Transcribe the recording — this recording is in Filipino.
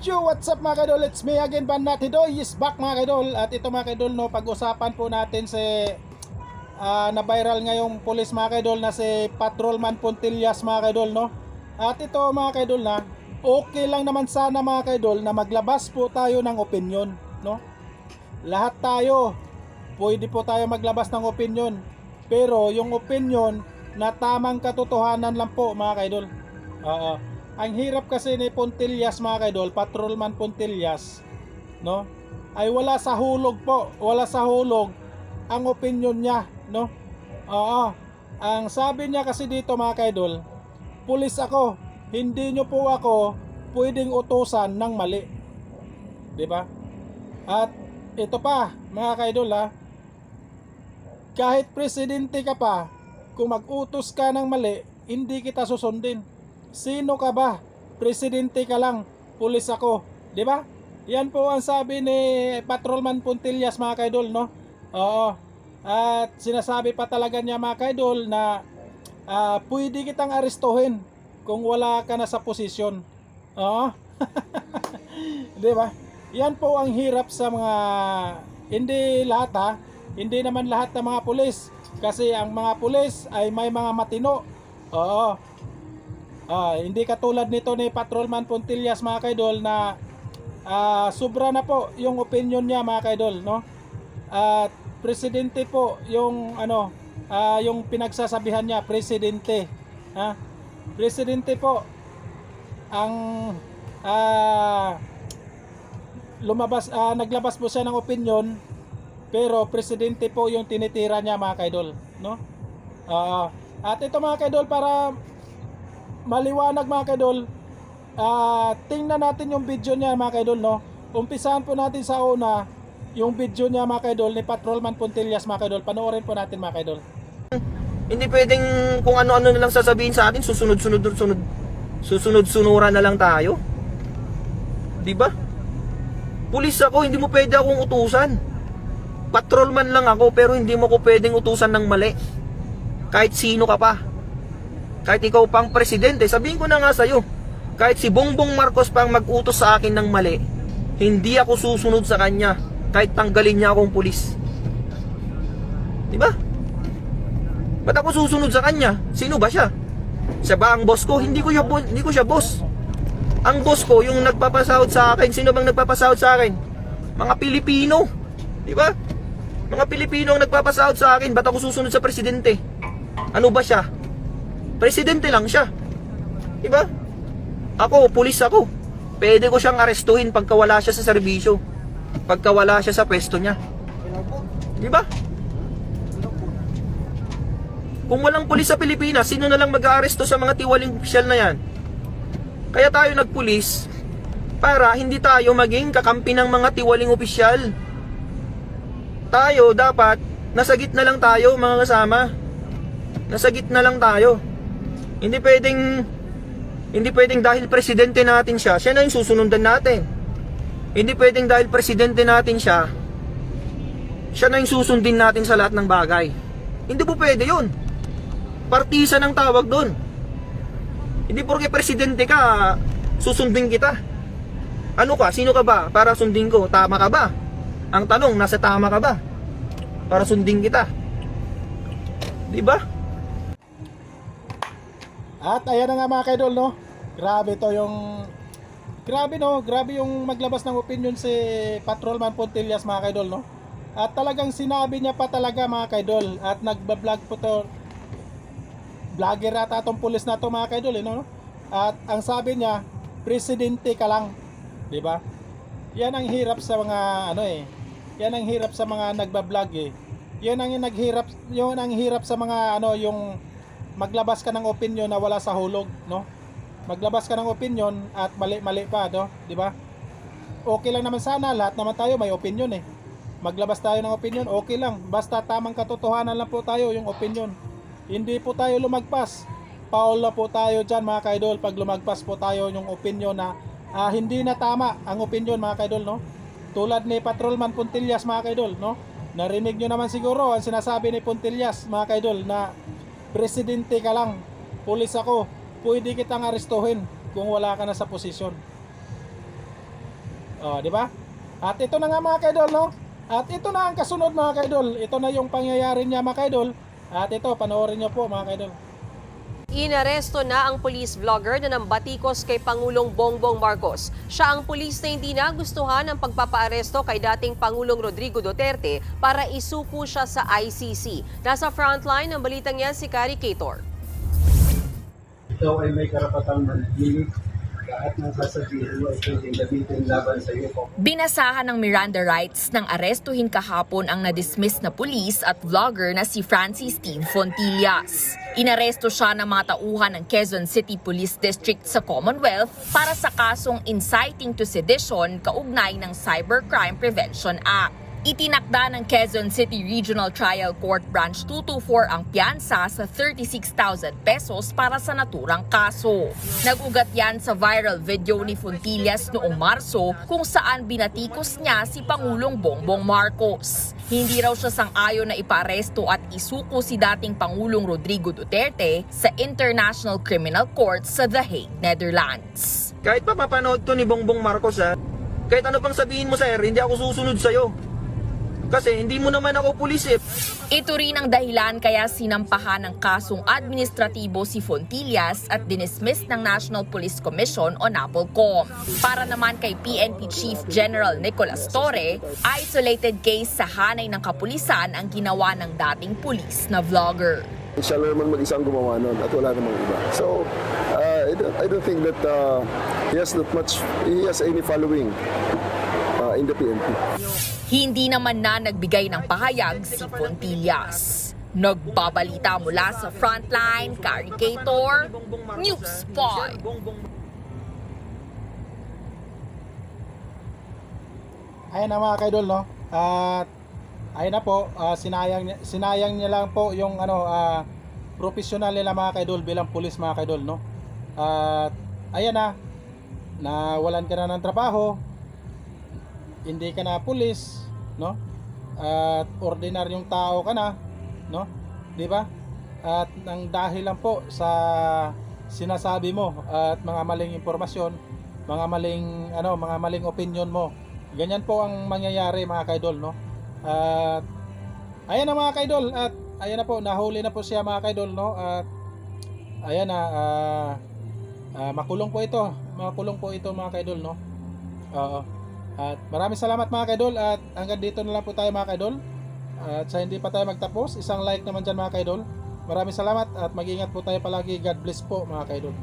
Yo, what's up mga kaidol? It's me again, Banat Hidoy is back mga kaidol. At ito mga kaidol, no, pag-usapan po natin si na-viral ngayong pulis mga kaidol na si Patrolman Puntillas mga kaidol, no. At ito mga kaidol na okay lang naman sana mga kaidol na maglabas po tayo ng opinion, no. Lahat tayo pwede po tayo maglabas ng opinion, pero yung opinion na tamang katotohanan lang po mga kaidol. Ang hirap kasi ni Puntillas mga kaidol, Patrolman Puntillas, no? Ay wala sa hulog po, wala sa hulog ang opinion niya, no? Ang sabi niya kasi dito mga kaidol, pulis ako, hindi nyo po ako pwedeng utusan ng mali. 'Di ba? At ito pa mga kaidol kahit presidente ka pa, kung mag-utos ka ng mali, hindi kita susundin. Sino ka ba? Presidente ka lang, pulis ako, 'di ba? Yan po ang sabi ni Patrolman Puntillas mga kaidol, no? At sinasabi pa talaga niya mga kaidol na pwede kitang arestuhin kung wala ka na sa posisyon. 'Di ba? Yan po ang hirap sa mga hindi lahat hindi naman lahat ng mga pulis, kasi ang mga pulis ay may mga matino. Hindi katulad nito ni Patrolman Puntillas mga kaidol na sobra na po yung opinion niya mga kaidol, no? At presidente po yung yung pinagsasabihan niya, presidente. Presidente po ang naglabas po siya ng opinion, pero presidente po yung tinitira niya mga kaidol, no? At ito mga kaidol, para maliwanag mga kaidol, tingnan natin yung video niya mga kaidol, no? Umpisahan po natin sa una yung video niya mga kaidol ni Patrolman Puntillas mga kaidol. Panoorin po natin mga kaidol. Hindi pwedeng kung ano-ano na lang sasabihin sa atin, susunod-sunuran na lang tayo. 'Di ba? Pulis ako, hindi mo pwede akong utusan. Patrolman lang ako, pero hindi mo ko pwedeng utusan ng mali. Kahit sino ka pa. Kahit ikaw pang presidente, sabihin ko na nga sa'yo, kahit si Bongbong Marcos pang mag-utos sa akin ng mali, hindi ako susunod sa kanya, kahit tanggalin niya akong pulis. Diba? Ba't ako susunod sa kanya? Sino ba siya? Siya ba ang boss ko? Hindi ko siya boss. Ang boss ko, yung nagpapasahod sa akin. Sino bang nagpapasahod sa akin? Mga Pilipino. Diba? Mga Pilipino ang nagpapasahod sa akin. Ba't ako susunod sa presidente? Ano ba siya? Presidente lang siya. Diba? Ako, pulis ako. Pwede ko siyang arestuhin pagka wala siya sa serbisyo. Pagka wala siya sa pwesto niya. Diba? Kung walang pulis sa Pilipinas, sino na lang mag-aaresto sa mga tiwaling opisyal na yan? Kaya tayo nagpulis para hindi tayo maging kakampi ng mga tiwaling opisyal. Tayo dapat nasa gitna lang tayo mga kasama. Nasa gitna lang tayo. Hindi pwedeng dahil presidente natin siya na yung susunundan natin. Hindi pwedeng dahil presidente natin siya na yung susundin natin sa lahat ng bagay. Hindi po pwede yun. Partisan ang tawag doon. Hindi porke presidente ka, susundin kita. Ano ka? Sino ka ba para sundin ko? Tama ka ba? Ang tanong, nasa tama ka ba para sundin kita? Diba? At ayan na nga mga kaidol, no? Grabe yung maglabas ng opinion si Patrolman Puntillas mga kaidol, no? At talagang sinabi niya pa talaga mga kaidol, at nagbablog po to, vlogger ata itong pulis na to mga kaidol, no? At ang sabi niya, presidente ka lang, di ba? Yan ang hirap sa mga yan ang hirap sa mga nagbablog Yan ang hirap sa mga yung maglabas ka ng opinion na wala sa hulog, no? Maglabas ka ng opinion at mali pa, no? Di ba? Okay lang naman sana, lahat naman tayo may opinion Maglabas tayo ng opinion, okay lang. Basta tamang katotohanan lang po tayo yung opinion. Hindi po tayo lumagpas. Paul na po tayo dyan mga kaidol pag lumagpas po tayo yung opinion na hindi na tama ang opinion mga kaidol, no? Tulad ni Patrolman Puntillas mga kaidol, no? Narinig nyo naman siguro ang sinasabi ni Puntillas mga kaidol na presidente ka lang, pulis ako, pwede kitang arestuhin kung wala ka na sa posisyon. Di ba? At ito na nga mga kaidol, no? At ito na ang kasunod mga kaidol. Ito na yung pangyayari niya mga kaidol. At ito, panoorin niyo po mga kaidol. Inaresto na ang police vlogger na nambatikos kay Pangulong Bongbong Marcos. Siya ang pulis na hindi nagustuhan ng pagpapaaresto kay dating Pangulong Rodrigo Duterte para isuko siya sa ICC. Nasa frontline ng balitang yan si Kari Cator. Ikaw ay may karapatang manahimik. Lahat ng sasabihin mo ay pwedeng gamitin laban sa iyo. Binasahan ng Miranda rights ng arestuhin kahapon ang na-dismiss na pulis at vlogger na si Francis Steve Fontillas. Inaresto siya ng mga tauhan ng Quezon City Police District sa Commonwealth para sa kasong inciting to sedition kaugnay ng Cybercrime Prevention Act. Itinakda ng Quezon City Regional Trial Court Branch 224 ang piyansa sa 36,000 pesos para sa naturang kaso. Nagugat yan sa viral video ni Fontillas noong Marso kung saan binatikos niya si Pangulong Bongbong Marcos. Hindi raw siya sang-ayon na ipaaresto at isuko si dating Pangulong Rodrigo Duterte sa International Criminal Court sa The Hague, Netherlands. Kahit pa mapanood to ni Bongbong Marcos kahit ano pang sabihin mo sir, hindi ako susunod sa'yo. Kasi hindi mo naman ako pulis eh. Ito rin ang dahilan kaya sinampahan ng kasong administratibo si Fontillas at dinismiss ng National Police Commission o NAPOLCOM. Para naman kay PNP Chief General Nicolas Torre, isolated case sa hanay ng kapulisan ang ginawa ng dating pulis na vlogger. Siya lang naman mag-isang gumawa nun at wala namang iba. So, I don't think that he has any following in the PNP. Hindi naman na nagbigay ng pahayag si Fontillas. Nagbabalita mula sa Frontline, Kari Cator, News 5. Ayan na mga kaidol, no? At ayun na po, sinayang niya lang po yung professional nila mga kaidol bilang pulis mga kaidol, no? At ayan na, nawalan ka na ng trabaho, hindi ka na pulis, no? At ordinaryong tao ka na, no? 'Di ba? At nang dahil lang po sa sinasabi mo at mga maling impormasyon, mga maling opinion mo. Ganyan po ang mangyayari mga kaidol, no? At ayan na mga kaidol, at ayan na po, nahuli na po siya mga kaidol, no? At ayan na, makulong po ito mga kaidol, no? At maraming salamat mga kaidol, at hanggang dito na lang po tayo mga kaidol. At sa hindi pa tayo magtapos, isang like naman dyan mga kaidol. Maraming salamat at mag-ingat po tayo palagi. God bless po mga kaidol.